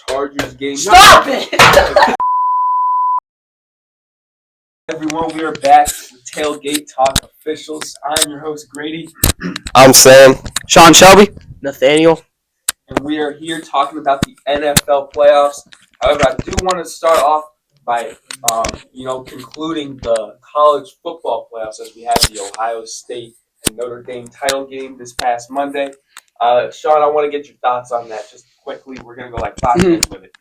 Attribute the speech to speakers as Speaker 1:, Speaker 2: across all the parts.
Speaker 1: Chargers game.
Speaker 2: Stop it!
Speaker 1: Everyone, we are back. The Tailgate Talk officials. I'm your host, Grady.
Speaker 3: I'm Sam.
Speaker 2: Sean Shelby. Nathaniel.
Speaker 1: And we are here talking about the NFL playoffs. However, I do want to start off by, concluding the college football playoffs as we had the Ohio State and Notre Dame title game this past Monday. Sean, I want to get your thoughts on that just quickly. We're going to go like 5 minutes with it.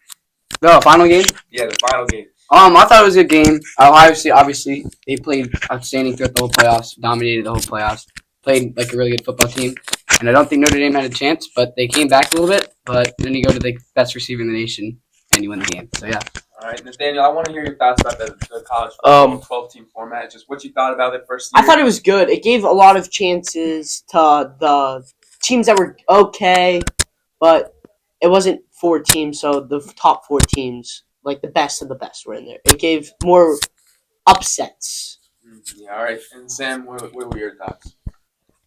Speaker 2: The final game?
Speaker 1: Yeah, the final game.
Speaker 2: I thought it was a good game. Ohio State, obviously, they played outstanding throughout the whole playoffs, dominated the whole playoffs, played like a really good football team. And I don't think Notre Dame had a chance, but they came back a little bit. But then you go to the best receiver in the nation, and you win the game. So, yeah.
Speaker 1: All right, Nathaniel, I want to hear your thoughts about the college football 12-team format. Just what you thought about it first year.
Speaker 4: I thought it was good. It gave a lot of chances to the teams that were okay, but it wasn't 4 teams, so the top 4 teams, like the best of the best, were in there. It gave more upsets.
Speaker 1: Yeah, all right. And Sam, what were your thoughts?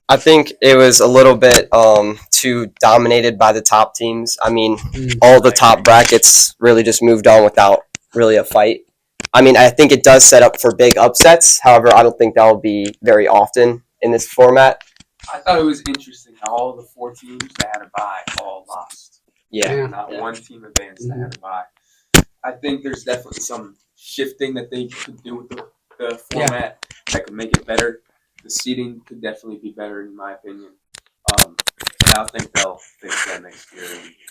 Speaker 3: I think it was a little bit too dominated by the top teams. I mean, all the top brackets really just moved on without really a fight. I mean, I think it does set up for big upsets. However, I don't think that will be very often in this format.
Speaker 1: I thought it was interesting how all the 4 teams that had a bye all lost.
Speaker 3: Yeah.
Speaker 1: Not one team advanced that had a bye. I think there's definitely some shifting that they could do with the format that could make it better. The seeding could definitely be better, in my opinion. And I think they'll fix that next year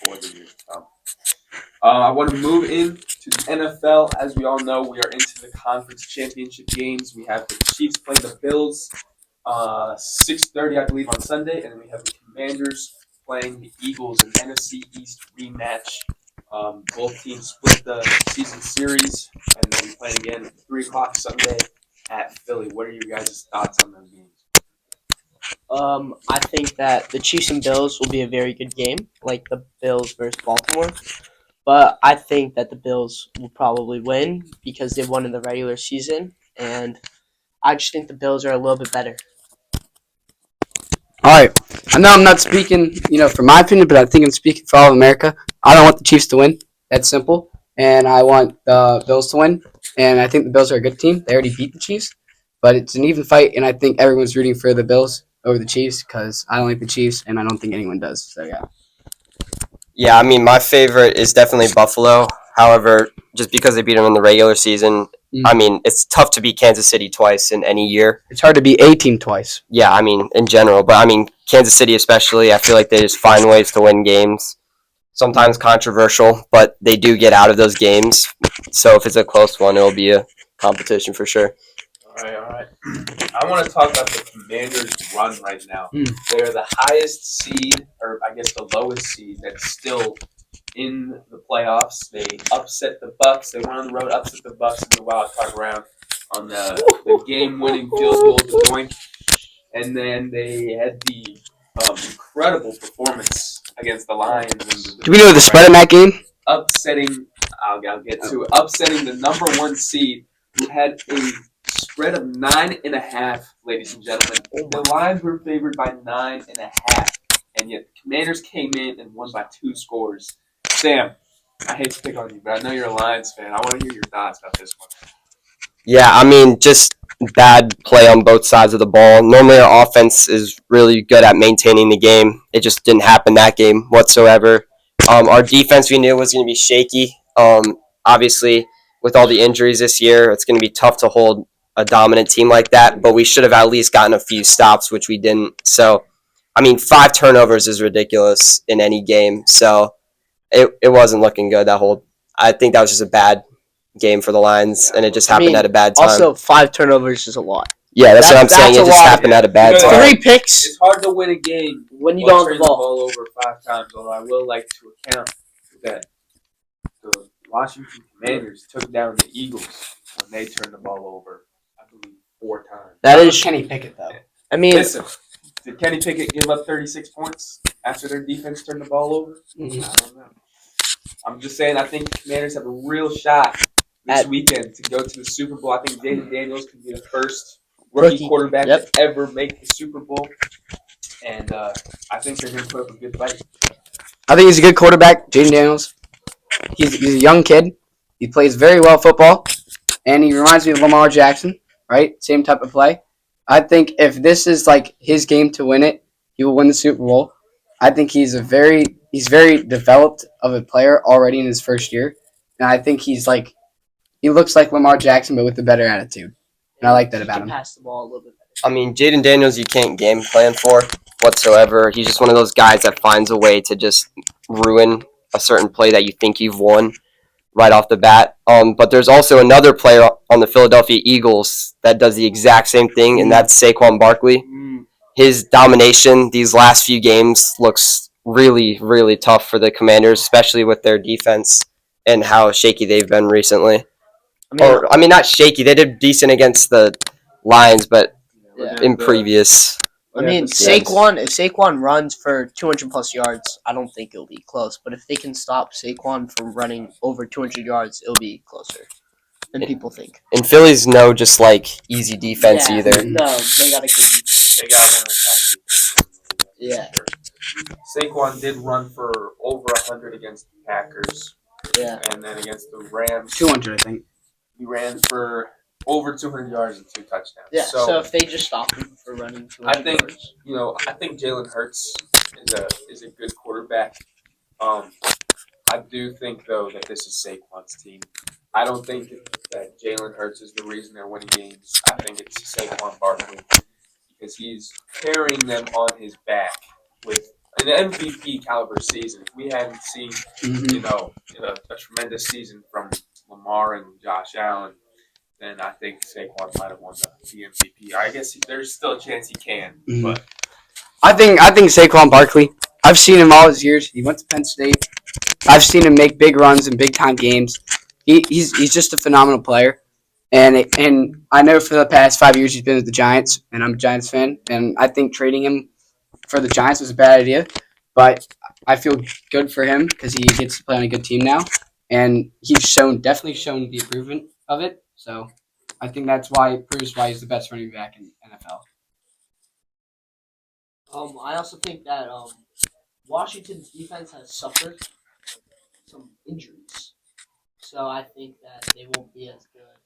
Speaker 1: or the years to come. I want to move into the NFL. As we all know, we are into the conference championship games. We have the Chiefs playing the Bills 6:30, I believe, on Sunday. And then we have the Commanders playing the Eagles in NFC East rematch. Both teams split the season series, and they'll be playing again at 3 o'clock Sunday at Philly. What are your guys' thoughts on those games?
Speaker 4: I think that the Chiefs and Bills will be a very good game, like the Bills versus Baltimore. But I think that the Bills will probably win because they won in the regular season, and I just think the Bills are a little bit better.
Speaker 2: All right. I know I'm not speaking, for my opinion, but I think I'm speaking for all of America. I don't want the Chiefs to win. That's simple. And I want the Bills to win. And I think the Bills are a good team. They already beat the Chiefs. But it's an even fight, and I think everyone's rooting for the Bills over the Chiefs because I don't like the Chiefs, and I don't think anyone does. So, yeah.
Speaker 3: Yeah, I mean, my favorite is definitely Buffalo. However, just because they beat them in the regular season, I mean, it's tough to beat Kansas City twice in any year.
Speaker 2: It's hard to beat a team twice.
Speaker 3: Yeah, I mean, in general. But, I mean, Kansas City especially, I feel like they just find ways to win games. Sometimes controversial, but they do get out of those games. So if it's a close one, it'll be a competition for sure.
Speaker 1: All right. I want to talk about the Commanders' run right now. They're the highest seed, or I guess the lowest seed, that's still in the playoffs. They upset the Bucs. They went on the road, upset the Bucs in the wild card round on the game-winning field goal to Doink. And then they had the incredible performance against the Lions.
Speaker 2: Do we know the spread in that game?
Speaker 1: Upsetting the number 1 seed, who had a spread of 9.5, ladies and gentlemen. The Lions were favored by 9.5, and yet the Commanders came in and won by 2 scores. Sam, I hate to pick on you, but I know you're a Lions fan. I want to hear your thoughts about this one.
Speaker 3: Yeah, I mean, just bad play on both sides of the ball. Normally our offense is really good at maintaining the game. It just didn't happen that game whatsoever. Our defense we knew was going to be shaky. Obviously, with all the injuries this year, it's going to be tough to hold a dominant team like that, but we should have at least gotten a few stops, which we didn't. So, I mean, 5 turnovers is ridiculous in any game. So, it wasn't looking good I think that was just a bad game for the Lions, and it just happened at a bad time.
Speaker 4: Also, 5 turnovers is a lot.
Speaker 3: Yeah, that's what I'm saying. It just happened at a bad time.
Speaker 4: 3 picks.
Speaker 1: It's hard to win a game
Speaker 4: when you don't have the
Speaker 1: ball over 5 times, although I will like to account that the Washington Commanders took down the Eagles when they turned the ball over, I believe, 4 times.
Speaker 2: That is Kenny Pickett, though.
Speaker 4: I mean,
Speaker 1: listen, did Kenny Pickett give up 36 points after their defense turned the ball over? I don't know. I'm just saying I think the Commanders have a real shot this weekend to go to the Super Bowl. I think Jayden Daniels could be the first rookie quarterback to ever make the Super Bowl. And I think they're going to put up a good fight.
Speaker 2: I think he's a good quarterback, Jayden Daniels. he's a young kid. He plays very well football, and he reminds me of Lamar Jackson, right? Same type of play. I think if this is like his game to win it, he will win the Super Bowl. I think he's very developed of a player already in his first year, and I think he looks like Lamar Jackson but with a better attitude, and I like that
Speaker 4: He
Speaker 2: about
Speaker 4: can
Speaker 2: him.
Speaker 4: pass the ball a little bit better.
Speaker 3: I mean, Jayden Daniels, you can't game plan for whatsoever. He's just one of those guys that finds a way to just ruin a certain play that you think you've won right off the bat. But there's also another player on the Philadelphia Eagles that does the exact same thing, and that's Saquon Barkley. His domination these last few games looks really, really tough for the Commanders, especially with their defense and how shaky they've been recently. I mean, not shaky. They did decent against the Lions, but
Speaker 4: Yeah.
Speaker 3: in previous.
Speaker 4: I mean, Saquon. If Saquon runs for 200 plus yards, I don't think it'll be close. But if they can stop Saquon from running over 200 yards, it'll be closer than people think.
Speaker 3: And Philly's no just like easy defense either.
Speaker 4: No, they got a good defense.
Speaker 1: They got one of the top defenses.
Speaker 4: Yeah.
Speaker 1: Saquon did run for over 100 against the Packers.
Speaker 4: Yeah.
Speaker 1: And then against the Rams,
Speaker 2: 200, I think.
Speaker 1: he ran for over 200 yards and 2 touchdowns.
Speaker 4: Yeah. So if they just stop him for running 200
Speaker 1: I think
Speaker 4: yards.
Speaker 1: I think Jalen Hurts is a good quarterback. I do think though that this is Saquon's team. I don't think that Jalen Hurts is the reason they're winning games. I think it's Saquon Barkley because he's carrying them on his back with an MVP caliber season. If we hadn't seen a tremendous season from Lamar and Josh Allen, then I think Saquon might have won the MVP. I guess there's still a chance he can, but
Speaker 2: I think Saquon Barkley. I've seen him all his years. He went to Penn State. I've seen him make big runs in big time games. He's just a phenomenal player, and I know for the past 5 years he's been with the Giants, and I'm a Giants fan, and I think trading him for the Giants was a bad idea, but I feel good for him because he gets to play on a good team now, and he's definitely shown the improvement of it. So I think that's why it proves why he's the best running back in NFL.
Speaker 4: I also think that Washington's defense has suffered some injuries, so I think that they won't be as good.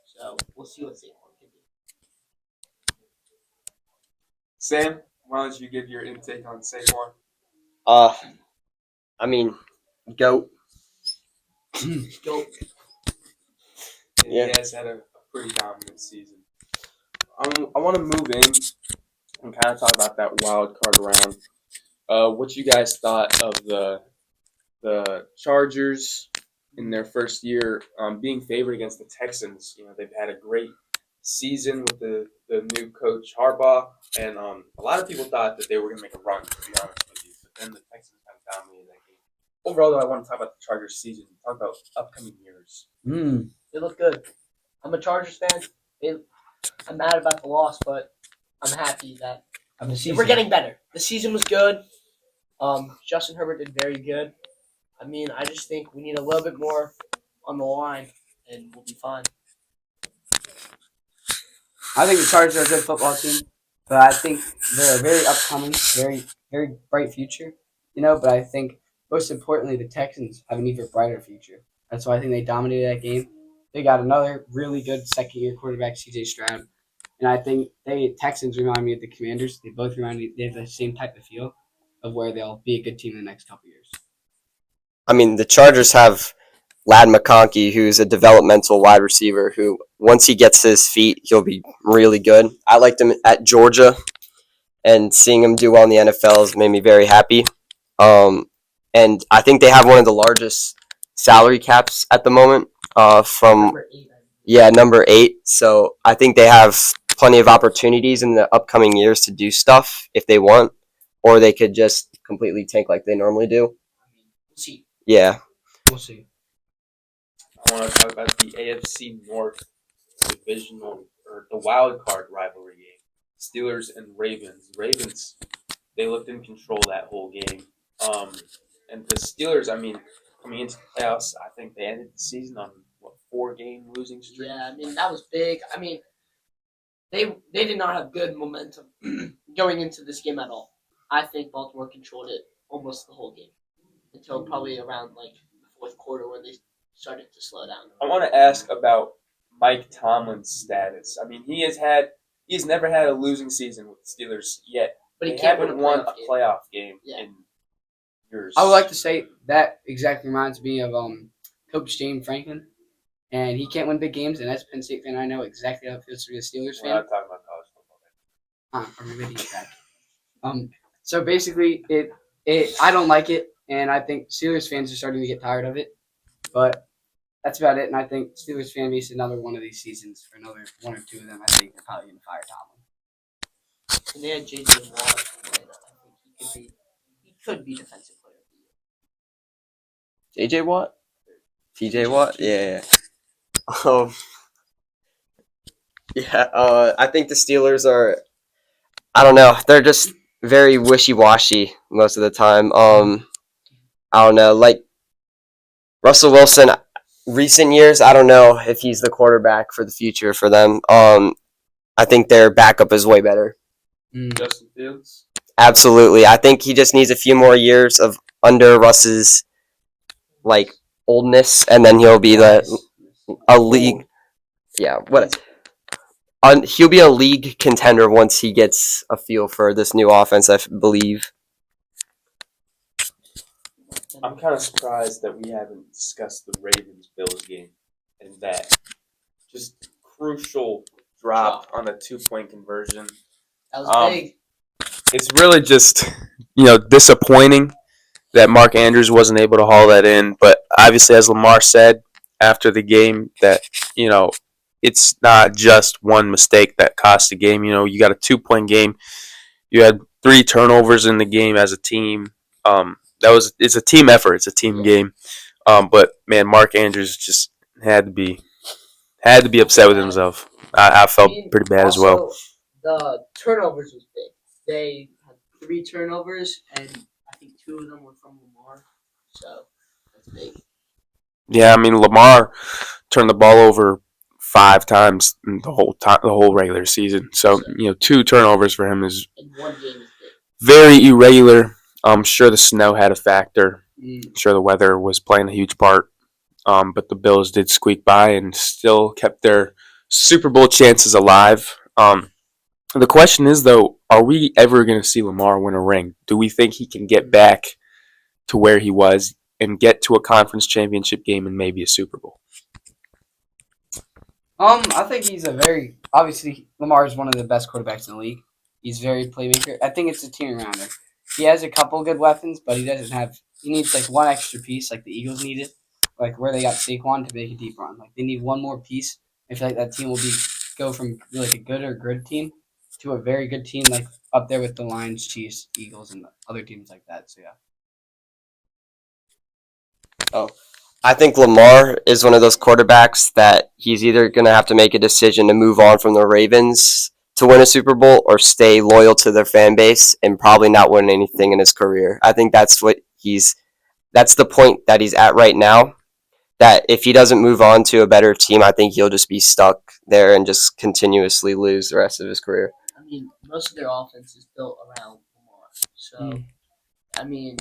Speaker 4: So we'll see what Saquon can do.
Speaker 1: Sam, why don't you give your intake on Saquon?
Speaker 3: I mean, GOAT.
Speaker 4: Go.
Speaker 1: He has had a pretty dominant season. I want to move in and kind of talk about that wild card round. What you guys thought of the Chargers in their first year being favored against the Texans? They've had a great season with the new coach Harbaugh, and a lot of people thought that they were going to make a run, to be honest with you. But then the Texans kind of dominated that game. Overall, though, I want to talk about the Chargers season. Talk about upcoming years.
Speaker 4: They look good. I'm a Chargers fan. I'm mad about the loss, but I'm happy that we're getting better. The season was good. Justin Herbert did very good. I mean, I just think we need a little bit more on the line, and we'll be fine.
Speaker 2: I think the Chargers are a good football team, but I think they're a very upcoming, very, very bright future. But I think most importantly, the Texans have an even brighter future. That's why I think they dominated that game. They got another really good second-year quarterback, C.J. Stroud, and I think Texans remind me of the Commanders. They both remind me they have the same type of feel of where they'll be a good team in the next couple years.
Speaker 3: I mean, the Chargers have Lad McConkey, who's a developmental wide receiver who, once he gets his feet, he'll be really good. I liked him at Georgia, and seeing him do well in the NFL has made me very happy. And I think they have one of the largest salary caps at the moment number 8. So I think they have plenty of opportunities in the upcoming years to do stuff if they want, or they could just completely tank like they normally do.
Speaker 4: We'll see.
Speaker 3: Yeah.
Speaker 2: We'll see.
Speaker 1: I want to talk about the AFC North divisional or the wild card rivalry game. Steelers and Ravens. Ravens, they looked in control that whole game. And the Steelers, I mean, coming into the playoffs, I think they ended the season on 4-game losing streak.
Speaker 4: Yeah, I mean that was big. I mean, they did not have good momentum going into this game at all. I think Baltimore controlled it almost the whole game until probably around fourth quarter when they started to slow down.
Speaker 1: I want to ask about Mike Tomlin's status. I mean, he's never had a losing season with the Steelers yet.
Speaker 4: But he
Speaker 1: They
Speaker 4: can't
Speaker 1: haven't
Speaker 4: win
Speaker 1: won
Speaker 4: a
Speaker 1: a playoff game
Speaker 4: Yeah.
Speaker 1: in years.
Speaker 2: I would like to say that exactly reminds me of Coach James Franklin, and he can't win big games. And as a Penn State fan, I know exactly how it feels to be a Steelers
Speaker 1: We're
Speaker 2: fan.
Speaker 1: not talking about college football.
Speaker 2: I'm ready to back. So basically, I don't like it, and I think Steelers fans are starting to get tired of it. But that's about it. And I think Steelers fan base another one of these seasons, for another one or two of them, I think they're probably going to fire Tomlin.
Speaker 4: And they had J.J. Watt, and I think he could be defensive player of the year.
Speaker 3: J.J. Watt? T.J. Watt? Yeah. I think the Steelers are, I don't know, they're just very wishy-washy most of the time. I don't know, like Russell Wilson, recent years, I don't know if he's the quarterback for the future for them. I think their backup is way better.
Speaker 1: Justin Fields?
Speaker 3: Absolutely. I think he just needs a few more years of under Russ's oldness, and then he'll be a league. Yeah, he'll be a league contender once he gets a feel for this new offense, I believe.
Speaker 1: I'm kind of surprised that we haven't discussed the Ravens-Bills game and that just crucial drop on a 2-point conversion.
Speaker 4: That was big.
Speaker 1: It's really just, disappointing that Mark Andrews wasn't able to haul that in. But obviously, as Lamar said after the game, that, it's not just one mistake that cost the game. You got a 2-point game. You had 3 turnovers in the game as a team. It's a team effort. It's a team game. But man, Mark Andrews just had to be upset with himself. I felt pretty bad as well.
Speaker 4: The turnovers was big. They had 3 turnovers, and I think 2 of them were from Lamar. So that's big.
Speaker 1: Yeah, I mean Lamar turned the ball over 5 times in the whole regular season. So 2 turnovers for him is
Speaker 4: In one game is big.
Speaker 1: very irregular. I'm sure the snow had a factor. I'm sure the weather was playing a huge part. But the Bills did squeak by and still kept their Super Bowl chances alive. The question is, though, are we ever going to see Lamar win a ring? Do we think he can get back to where he was and get to a conference championship game and maybe a Super Bowl?
Speaker 2: I think obviously Lamar is one of the best quarterbacks in the league. He's very playmaker. I think it's a team around him. He has a couple good weapons, but he needs one extra piece like the Eagles needed, like where they got Saquon to make a deep run. Like they need one more piece. I feel like that team will go from a good or good team to a very good team, like up there with the Lions, Chiefs, Eagles, and other teams like that. So yeah.
Speaker 3: I think Lamar is one of those quarterbacks that he's either going to have to make a decision to move on from the Ravens to win a Super Bowl or stay loyal to their fan base and probably not win anything in his career. I think that's the point that he's at right now, that if he doesn't move on to a better team, I think he'll just be stuck there and just continuously lose the rest of his career.
Speaker 4: I mean, most of their offense is built around Lamar. So, I mean,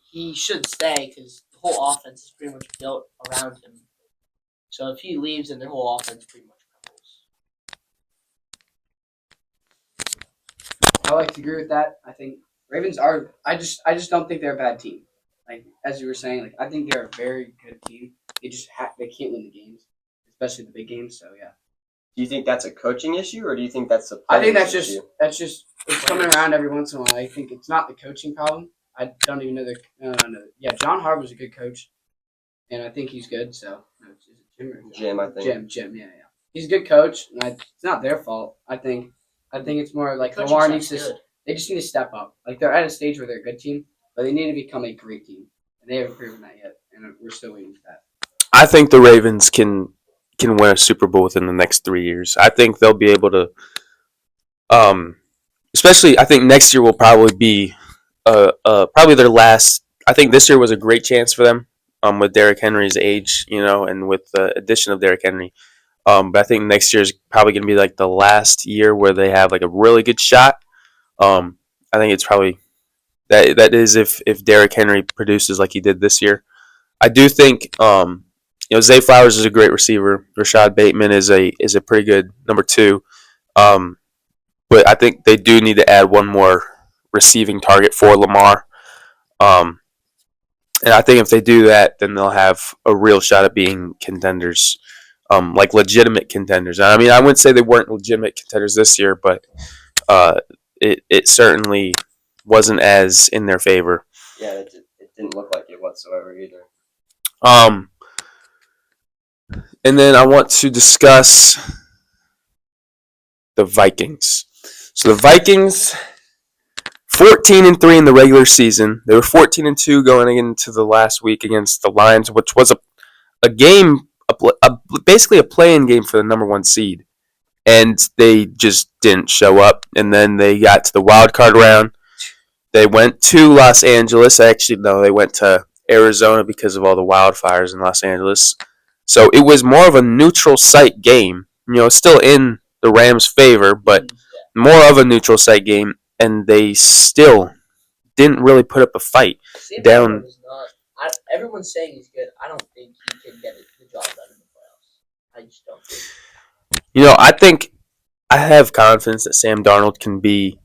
Speaker 4: he should stay because the whole offense is pretty much built around him. So if he leaves, then their whole offense pretty much crumbles.
Speaker 2: I like to agree with that. I think Ravens are. I just don't think they're a bad team. Like as you were saying, I think they're a very good team. They just they can't win the games, especially the big games. So yeah.
Speaker 3: Do you think that's a coaching issue, or do you think that's a
Speaker 2: I think that's
Speaker 3: issue?
Speaker 2: just it's coming around every once in a while. I think it's not the coaching problem. I don't even know yeah, John Harbaugh's a good coach, and I think he's good. So is it Jim or
Speaker 3: Jim, I think.
Speaker 2: Jim, yeah. He's a good coach, and it's not their fault. I think it's more like
Speaker 4: Coaching
Speaker 2: Lamar needs
Speaker 4: staff's
Speaker 2: to.
Speaker 4: good.
Speaker 2: They just need to step up. Like they're at a stage where they're a good team, but they need to become a great team, and they haven't proven that yet. And we're still waiting for that.
Speaker 1: I think the Ravens can win a Super Bowl within the next 3 years. I think they'll be able to. Especially, I think next year will probably be probably their last. I think this year was a great chance for them. With Derrick Henry's age, and with the addition of Derrick Henry. But I think next year is probably going to be like the last year where they have like a really good shot. I think it's probably that is if Derrick Henry produces like he did this year.
Speaker 5: I do think Zay Flowers is a great receiver. Rashad Bateman is a pretty good number two. Um, but I think they do need to add one more receiving target for Lamar. Um, and I think if they do that, then they'll have a real shot at being contenders, like legitimate contenders. I mean, I wouldn't say they weren't legitimate contenders this year, but it certainly wasn't as in their favor.
Speaker 3: Yeah, it didn't look like it whatsoever either.
Speaker 5: And then I want to discuss the Vikings. So the Vikings, 14-3 in the regular season. They were 14-2 going into the last week against the Lions, which was a game, basically a play-in game for the number one seed. And they just didn't show up. And then they got to the wild card round. They went to Los Angeles. Actually, no, they went to Arizona because of all the wildfires in Los Angeles. So it was more of a neutral site game. Still in the Rams' favor, but more of a neutral site game. And they still didn't really put up a fight. Down.
Speaker 4: Everyone's saying he's good. I don't think he can get the job done in the playoffs. I just don't think.
Speaker 5: I think I have confidence that Sam Darnold can be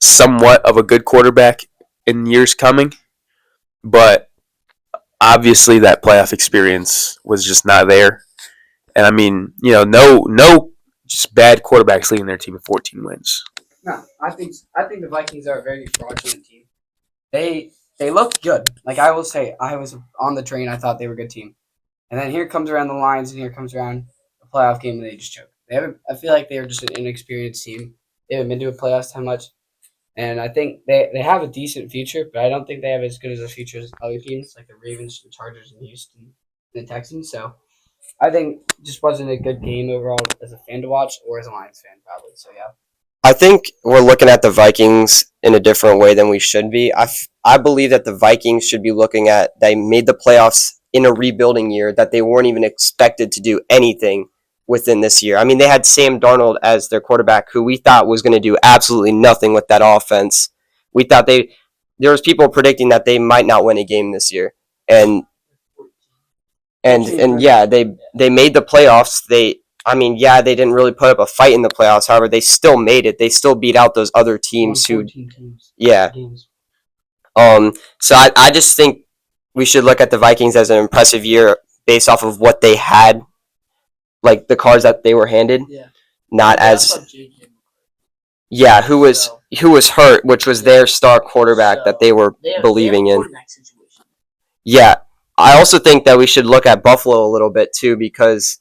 Speaker 5: somewhat of a good quarterback in years coming, but obviously that playoff experience was just not there. And I mean, no just bad quarterbacks leading their team to 14 wins.
Speaker 2: No, I think the Vikings are a very fraudulent team. They look good. Like I will say, I was on the train. I thought they were a good team, and then here comes around the Lions, and here comes around the playoff game, and they just choke. I feel like they are just an inexperienced team. They haven't been to a playoffs that much, and I think they have a decent future, but I don't think they have as good as a future as other teams like the Ravens, the Chargers, and Houston, and the Texans. So I think it just wasn't a good game overall as a fan to watch or as a Lions fan probably. So yeah.
Speaker 3: I think we're looking at the Vikings in a different way than we should be. I believe that the Vikings should be looking at they made the playoffs in a rebuilding year, that they weren't even expected to do anything within this year. I mean, they had Sam Darnold as their quarterback, who we thought was going to do absolutely nothing with that offense. We thought there was people predicting that they might not win a game this year, and yeah, they made the playoffs. They didn't really put up a fight in the playoffs. However, they still made it. They still beat out those other teams who, yeah. So I just think we should look at the Vikings as an impressive year based off of what they had, like the cards that they were handed, not as, yeah, who was hurt, which was their star quarterback that they were believing in. Yeah, I also think that we should look at Buffalo a little bit too, because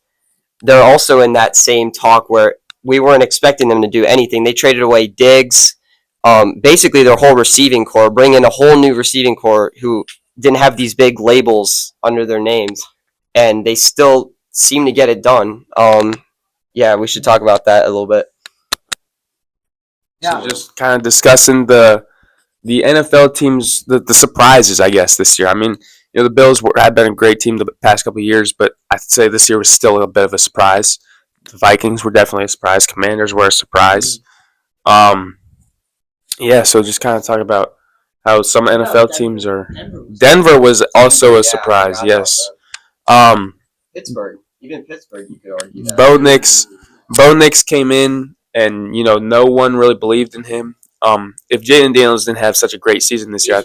Speaker 3: they're also in that same talk where we weren't expecting them to do anything. They traded away Diggs, basically their whole receiving core, bring in a whole new receiving core who didn't have these big labels under their names, and they still seem to get it done. Yeah, we should talk about that a little bit.
Speaker 5: Yeah, so just kind of discussing the NFL teams, the surprises, I guess, this year. I mean, the Bills have been a great team the past couple of years, but I'd say this year was still a bit of a surprise. The Vikings were definitely a surprise. Commanders were a surprise. Yeah, so just kind of talk about how some NFL teams are. Denver was also a surprise, yes.
Speaker 3: Pittsburgh. Even Pittsburgh, you could argue that.
Speaker 5: Bo Nix came in, and no one really believed in him. If Jayden Daniels didn't have such a great season this year,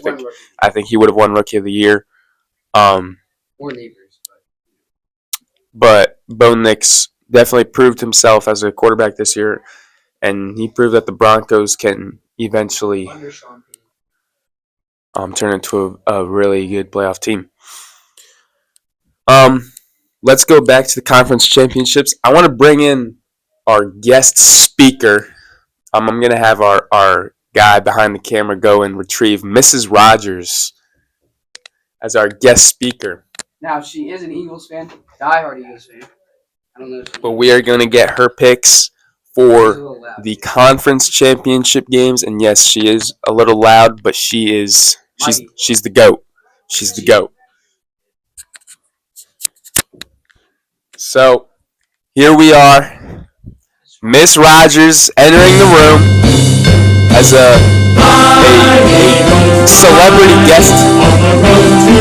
Speaker 5: I think he would have won Rookie of the Year.
Speaker 2: Or Neighbors,
Speaker 5: but Bo Nix definitely proved himself as a quarterback this year, and he proved that the Broncos can eventually turn into a really good playoff team. Let's go back to the conference championships. I want to bring in our guest speaker. I'm going to have our guy behind the camera go and retrieve Mrs. Rogers as our guest speaker.
Speaker 2: Now, she is an Eagles fan, diehard Eagles fan. I don't know.
Speaker 5: But we are going to get her picks for the conference championship games. And yes, she is a little loud, but she's the GOAT. She's the GOAT. So, here we are. Miss Rogers entering the room as a a celebrity guest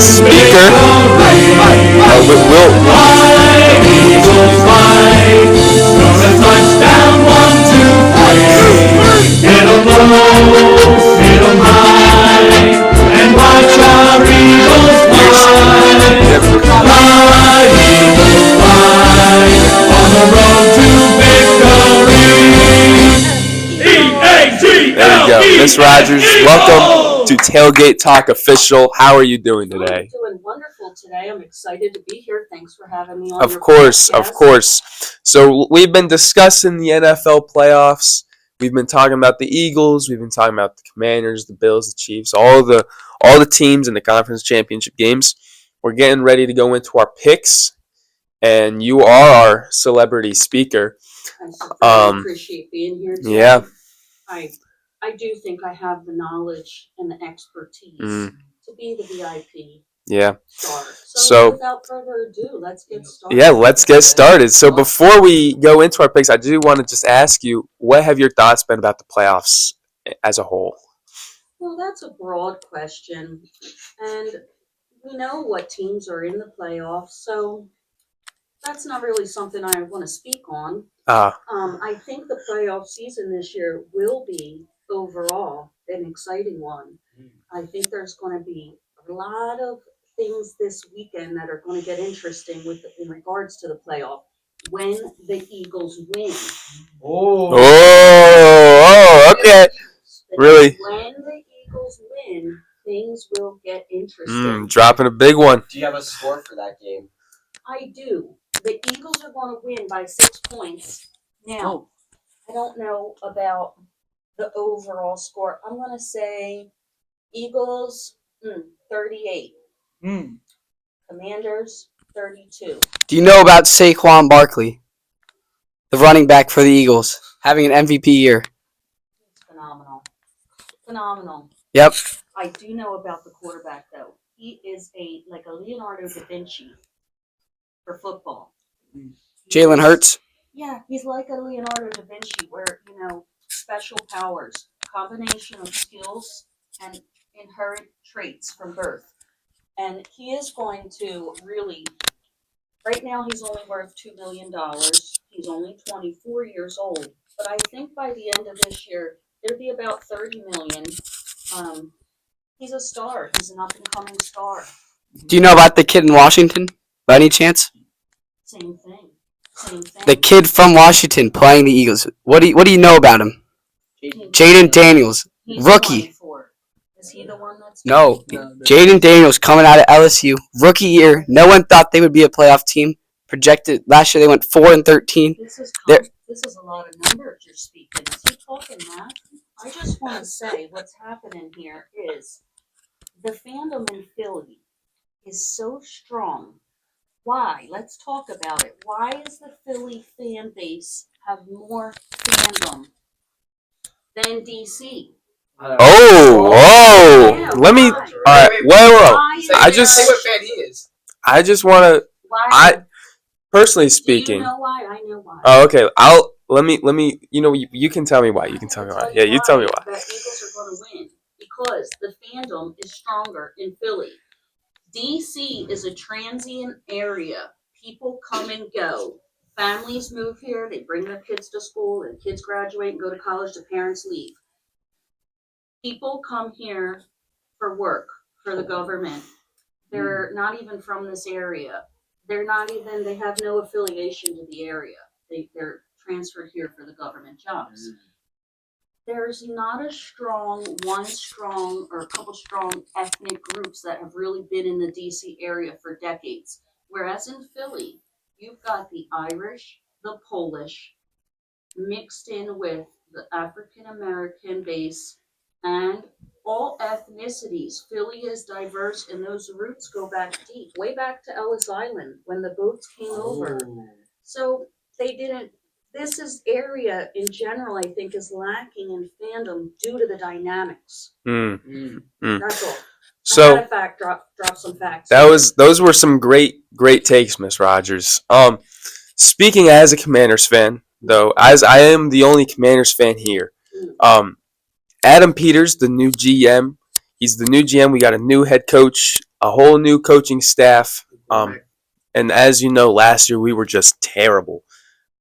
Speaker 5: speaker. There you go. Miss Rogers, welcome to Tailgate Talk Official. How are you doing today?
Speaker 6: I'm doing wonderful today. I'm excited to be here. Thanks for having me on
Speaker 5: Of
Speaker 6: your
Speaker 5: course,
Speaker 6: podcast.
Speaker 5: of course. So we've been discussing the NFL playoffs. We've been talking about the Eagles. We've been talking about the Commanders, the Bills, the Chiefs, all the teams in the conference championship games. We're getting ready to go into our picks, and you are our celebrity speaker.
Speaker 6: I certainly appreciate being here today.
Speaker 5: Yeah.
Speaker 6: I do think I have the knowledge and the expertise to be the VIP star. So without further ado, let's get started.
Speaker 5: Yeah, let's get started. So before we go into our picks, I do want to just ask you, what have your thoughts been about the playoffs as a whole?
Speaker 6: Well, that's a broad question. And we know what teams are in the playoffs, so that's not really something I want to speak on. I think the playoff season this year will be overall an exciting one. I think there's going to be a lot of things this weekend that are going to get interesting in regards to the playoff when the Eagles win.
Speaker 5: Okay. Really?
Speaker 6: When the Eagles win, things will get interesting.
Speaker 5: Dropping a big one.
Speaker 3: Do you have a score for that game?
Speaker 6: I do. The Eagles are going to win by 6 points. Now, I don't know about the overall score. I'm going to say Eagles 38. Commanders 32.
Speaker 2: Do you know about Saquon Barkley, the running back for the Eagles, having an MVP year?
Speaker 6: It's phenomenal.
Speaker 2: Yep.
Speaker 6: I do know about the quarterback though. He is like a Leonardo da Vinci for football.
Speaker 2: Jalen Hurts.
Speaker 6: Yeah, he's like a Leonardo da Vinci where, special powers, combination of skills and inherent traits from birth. And he is going to really, right now he's only worth $2 million. He's only 24 years old. But I think by the end of this year, it'll be about $30 million. He's a star. He's an up-and-coming star.
Speaker 2: Do you know about the kid in Washington, by any chance?
Speaker 6: Same thing.
Speaker 2: The kid from Washington playing the Eagles. What do you know about him? Jayden Daniels,
Speaker 6: He's
Speaker 2: rookie.
Speaker 6: 24. Is he the one that's...
Speaker 2: No, Jayden Daniels coming out of LSU, rookie year. No one thought they would be a playoff team. Projected last year they went 4-13.
Speaker 6: This is a lot of numbers you're speaking. Is he talking math? I just want to say what's happening here is the fandom in Philly is so strong. Why? Let's talk about it. Why is the Philly fan base have more fandom than DC?
Speaker 5: Whoa!
Speaker 6: Yeah,
Speaker 5: Let me.
Speaker 6: why?
Speaker 5: All right. Whoa.
Speaker 6: Why is
Speaker 5: I just.
Speaker 2: Say what fan he is.
Speaker 5: I just want to.
Speaker 6: Why?
Speaker 5: Personally
Speaker 6: Do
Speaker 5: speaking.
Speaker 6: you know why? I know why.
Speaker 5: Oh, okay. Let me. You can tell me why. You can tell me why. Yeah, you tell me why.
Speaker 6: The Eagles are going to win because the fandom is stronger in Philly. DC is a transient area. People come and go. Families move here. They bring their kids to school. And kids graduate and go to college. The parents leave. People come here for work, for the government. They're not even from this area. They have no affiliation to the area. They're transferred here for the government jobs. There's not one strong or a couple strong ethnic groups that have really been in the DC area for decades. Whereas in Philly, you've got the Irish, the Polish, mixed in with the African American base and all ethnicities. Philly is diverse and those roots go back deep, way back to Ellis Island when the boats came over. So this area in general, I think, is lacking in fandom due to the dynamics. That's all.
Speaker 5: So
Speaker 6: I had drop some facts.
Speaker 5: those were some great takes, Miss Rogers. Speaking as a Commanders fan, though, as I am the only Commanders fan here, Adam Peters, the new GM. He's the new GM. We got a new head coach, a whole new coaching staff. And as you know, last year we were just terrible.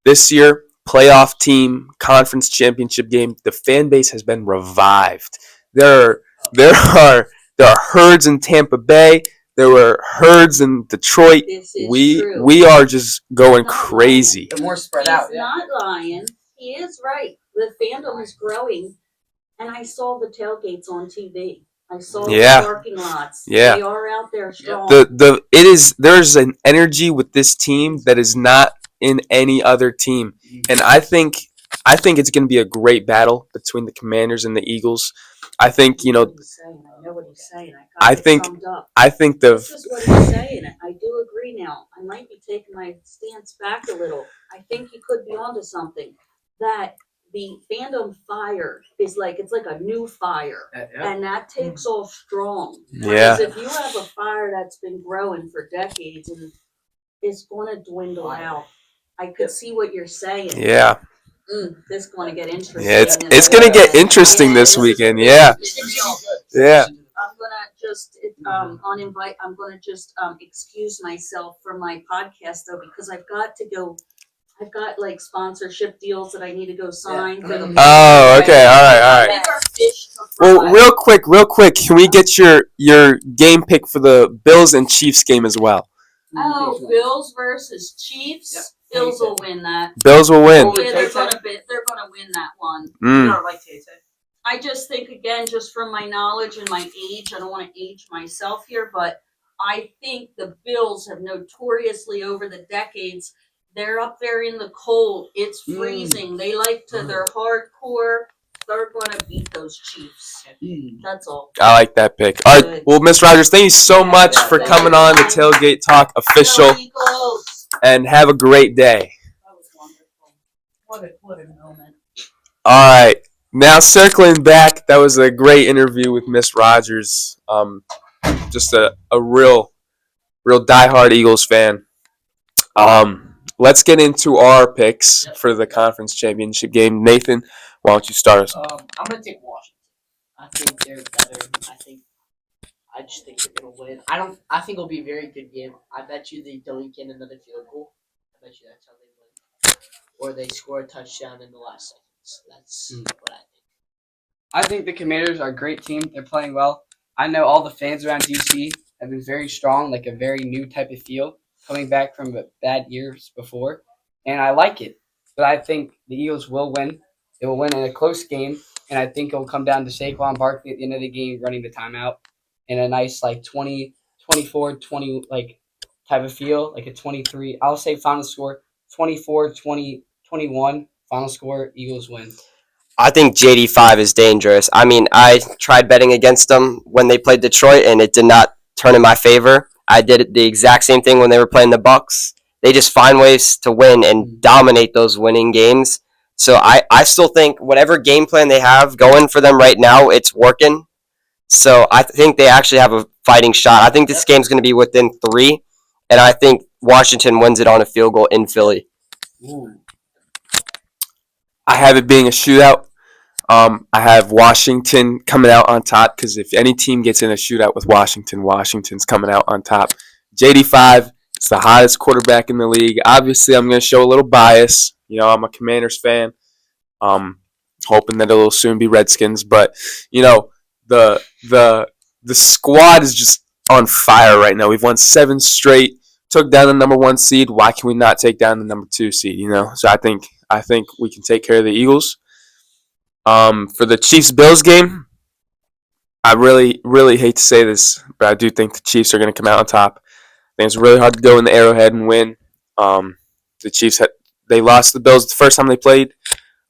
Speaker 5: This year, playoff team, conference championship game, the fan base has been revived. There are herds in Tampa Bay. There were herds in Detroit.
Speaker 6: This is
Speaker 5: We
Speaker 6: true.
Speaker 5: we are just going
Speaker 6: Not
Speaker 5: crazy.
Speaker 2: They're more spread
Speaker 6: He's
Speaker 2: out. Yeah.
Speaker 6: not lying. He is right. The fandom is growing, and I saw the tailgates on TV. I saw
Speaker 5: Yeah.
Speaker 6: the parking lots.
Speaker 5: Yeah.
Speaker 6: They are out there strong.
Speaker 5: There's an energy with this team that is not in any other team, and I think it's going to be a great battle between the Commanders and the Eagles. I think
Speaker 6: I know what he's saying.
Speaker 5: I
Speaker 6: I got
Speaker 5: think-
Speaker 6: it summed up.
Speaker 5: I think
Speaker 6: This is what he's saying. I do agree now. I might be taking my stance back a little. I think he could be onto something. That the fandom fire is it's like a new fire. And that takes off strong.
Speaker 5: Yeah.
Speaker 6: Because if you have a fire that's been growing for decades and it's going to dwindle out, I could see what you're saying.
Speaker 5: yeah.
Speaker 6: This is going to get interesting.
Speaker 5: Yeah, it's going to get interesting this weekend. Yeah. Yeah.
Speaker 6: I'm gonna just I'm gonna just excuse myself from my podcast though because I've got to go. I've got sponsorship deals that I need to go sign for the.
Speaker 5: Oh, okay. All right.
Speaker 6: These are fish to
Speaker 5: Well,
Speaker 6: fry.
Speaker 5: real quick, can we get your game pick for the Bills and Chiefs game as well?
Speaker 6: Oh, Bills versus Chiefs.
Speaker 2: Yep.
Speaker 6: Bills will win that.
Speaker 5: Bills will win.
Speaker 6: Yeah, they're gonna win that one.
Speaker 5: Mm.
Speaker 6: I just think again, just from my knowledge and my age, I don't want to age myself here, but I think the Bills have notoriously over the decades, they're up there in the cold. It's freezing. They they're hardcore. They're gonna beat those Chiefs. That's all.
Speaker 5: I like that pick. All right. Well, Miss Rogers, thank you so much for coming on the Tailgate Talk official,
Speaker 6: Go Eagles.
Speaker 5: and have a great day.
Speaker 6: That was wonderful. What a moment.
Speaker 5: All right. Now circling back, that was a great interview with Miss Rogers. Just a real diehard Eagles fan. Let's get into our picks for the conference championship game. Nathan, why don't you start us?
Speaker 4: I'm gonna take Washington. I think they're better. I just think they're gonna win. I think it'll be a very good game. I bet you they don't get another field goal. I bet you that's how they win. Or they score a touchdown in the last seconds. That's what I think.
Speaker 2: I think the Commanders are a great team. They're playing well. I know all the fans around DC have been very strong, like a very new type of feel, coming back from bad years before, and I like it. But I think the Eagles will win. They will win in a close game, and I think it will come down to Saquon Barkley at the end of the game running the timeout in a nice 20, 24, 20 type of feel, like a 23. I'll say final score 24, 20, 21. Final score, Eagles win.
Speaker 3: I think JD5 is dangerous. I mean, I tried betting against them when they played Detroit, and it did not turn in my favor. I did the exact same thing when they were playing the Bucks. They just find ways to win and dominate those winning games. So I still think whatever game plan they have going for them right now, it's working. So I think they actually have a fighting shot. I think this game's going to be within 3, and I think Washington wins it on a field goal in Philly.
Speaker 5: I have it being a shootout. I have Washington coming out on top because if any team gets in a shootout with Washington, Washington's coming out on top. JD5 is the hottest quarterback in the league. Obviously, I'm going to show a little bias. I'm a Commanders fan. Hoping that it'll soon be Redskins, but the squad is just on fire right now. We've won 7 straight. Took down the number 1 seed. Why can we not take down the number 2 seed? So I think we can take care of the Eagles. For the Chiefs-Bills game, I really, really hate to say this, but I do think the Chiefs are going to come out on top. I think it's really hard to go in the Arrowhead and win. The Chiefs they lost to the Bills the first time they played,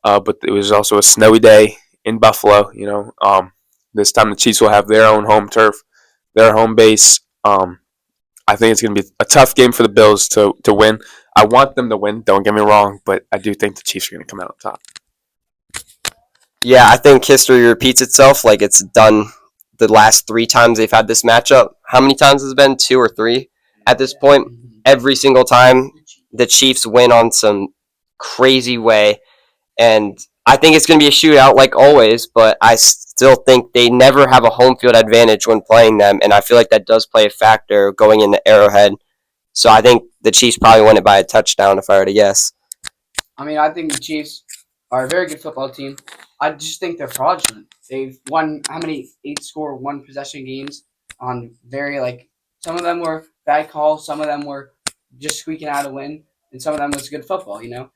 Speaker 5: but it was also a snowy day in Buffalo. This time the Chiefs will have their own home turf, their home base. I think it's going to be a tough game for the Bills to win. I want them to win, don't get me wrong, but I do think the Chiefs are going to come out on top.
Speaker 3: Yeah, I think history repeats itself like it's done the last 3 times they've had this matchup. How many times has it been? 2 or 3 at this point? Every single time the Chiefs win on some crazy way. And I think it's going to be a shootout like always, but I still think they never have a home field advantage when playing them, and I feel like that does play a factor going into Arrowhead. So I think the Chiefs probably win it by a touchdown if I were to guess.
Speaker 2: I mean, I think the Chiefs are a very good football team. I just think they're fraudulent. They've won how many 8-score, 1-possession games on some of them were bad calls, some of them were just squeaking out a win, and some of them was good football, And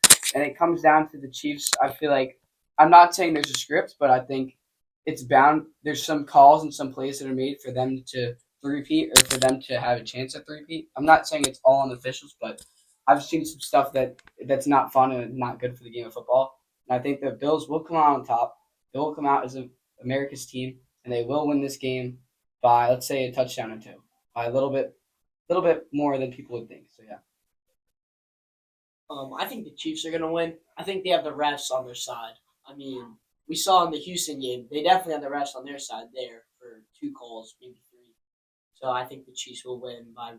Speaker 2: it comes down to the Chiefs. I feel like, I'm not saying there's a script, but I think it's bound. There's some calls and some plays that are made for them to repeat or for them to have a chance at repeat. I'm not saying it's all on the officials, but I've seen some stuff that's not fun and not good for the game of football. And I think the Bills will come out on top. They will come out as America's team, and they will win this game by, let's say, a touchdown or two, by a little bit more than people would think. So yeah.
Speaker 4: I think the Chiefs are going to win. I think they have the refs on their side. I mean, we saw in the Houston game, they definitely had the refs on their side there for 2 calls, maybe 3. So I think the Chiefs will win by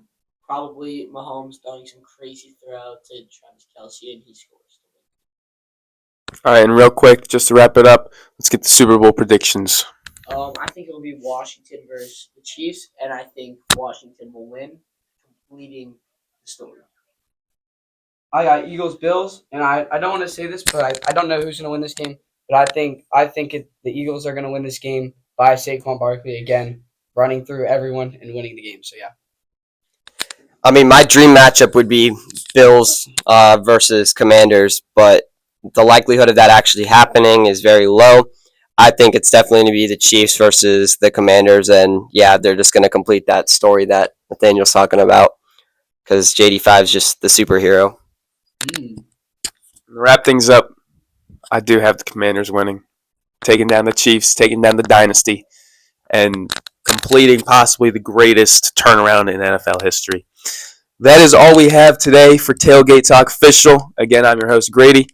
Speaker 4: probably Mahomes throwing some crazy throw to Travis Kelce, and he scores.
Speaker 5: All right, and real quick, just to wrap it up, let's get the Super Bowl predictions.
Speaker 4: I think it will be Washington versus the Chiefs, and I think Washington will win, completing the story.
Speaker 2: I got Eagles Bills, and I don't want to say this, but I don't know who's going to win this game. But I think the Eagles are going to win this game by Saquon Barkley again, running through everyone and winning the game. So yeah.
Speaker 3: I mean, my dream matchup would be Bills versus Commanders, but the likelihood of that actually happening is very low. I think it's definitely going to be the Chiefs versus the Commanders, and yeah, they're just going to complete that story that Nathaniel's talking about because JD5 is just the superhero.
Speaker 5: To wrap things up, I do have the Commanders winning, taking down the Chiefs, taking down the dynasty, and completing possibly the greatest turnaround in NFL history. That is all we have today for Tailgate Talk Official. Again, I'm your host, Grady.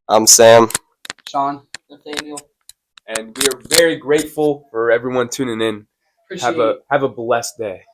Speaker 3: I'm Sam.
Speaker 2: Sean,
Speaker 4: Nathaniel.
Speaker 5: And we are very grateful for everyone tuning in.
Speaker 2: appreciate
Speaker 5: Have a blessed day.